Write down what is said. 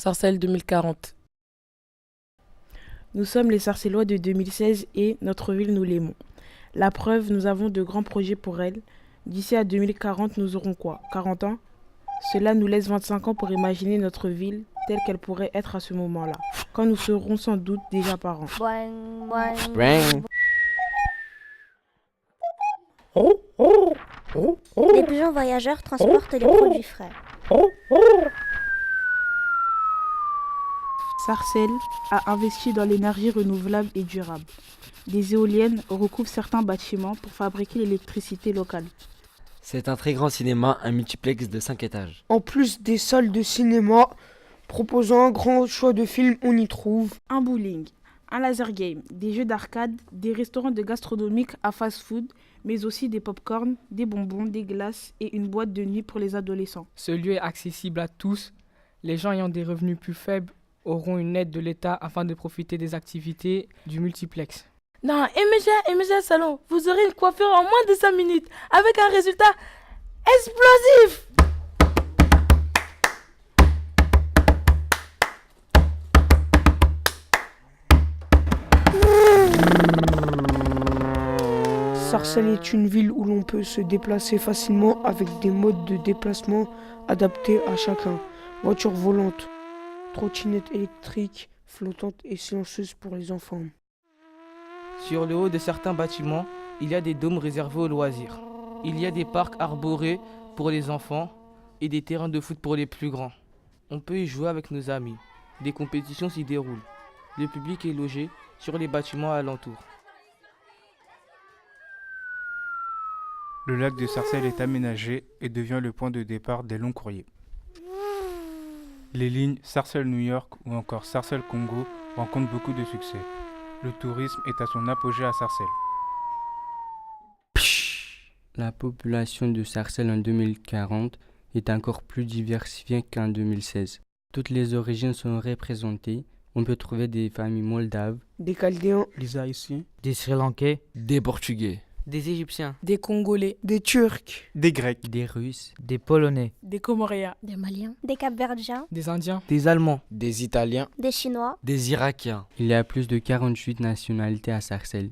Sarcelles 2040. Nous sommes les Sarcellois de 2016 et notre ville, nous l'aimons. La preuve, nous avons de grands projets pour elle. D'ici à 2040, nous aurons quoi? 40 ans? Cela nous laisse 25 ans pour imaginer notre ville telle qu'elle pourrait être à ce moment-là, quand nous serons sans doute déjà parents. Les pigeons voyageurs transportent les produits frais. Sarcelles a investi dans l'énergie renouvelable et durable. Des éoliennes recouvrent certains bâtiments pour fabriquer l'électricité locale. C'est un très grand cinéma, un multiplex de 5 étages. En plus des salles de cinéma proposant un grand choix de films, on y trouve Un bowling, un laser game, des jeux d'arcade, des restaurants de gastronomique à fast-food, mais aussi des pop-corn, des bonbons, des glaces et une boîte de nuit pour les adolescents. Ce lieu est accessible à tous. Les gens ayant des revenus plus faibles auront une aide de l'État afin de profiter des activités du multiplex. Dans MGA Salon, vous aurez une coiffure en moins de 5 minutes avec un résultat explosif. Sarcelles est une ville où l'on peut se déplacer facilement avec des modes de déplacement adaptés à chacun. Voiture volante, trottinette électrique, flottante et silencieuse pour les enfants. Sur le haut de certains bâtiments, il y a des dômes réservés aux loisirs. Il y a des parcs arborés pour les enfants et des terrains de foot pour les plus grands. On peut y jouer avec nos amis. Des compétitions s'y déroulent. Le public est logé sur les bâtiments alentours. Le lac de Sarcelles est aménagé et devient le point de départ des longs courriers. Les lignes Sarcelles-New York ou encore Sarcelles-Congo rencontrent beaucoup de succès. Le tourisme est à son apogée à Sarcelles. La population de Sarcelles en 2040 est encore plus diversifiée qu'en 2016. Toutes les origines sont représentées. On peut trouver des familles moldaves, Des Chaldéens, Les Haïtiens, des Sri Lankais, Des Portugais. des Égyptiens, Des Congolais, des Turcs, Des Grecs, des Russes, des Polonais, des Comoriens, Des Maliens, des Capverdiens, Des Indiens, Des Allemands, Des Italiens. des Chinois. Des Irakiens. Il y a plus de 48 nationalités à Sarcelles.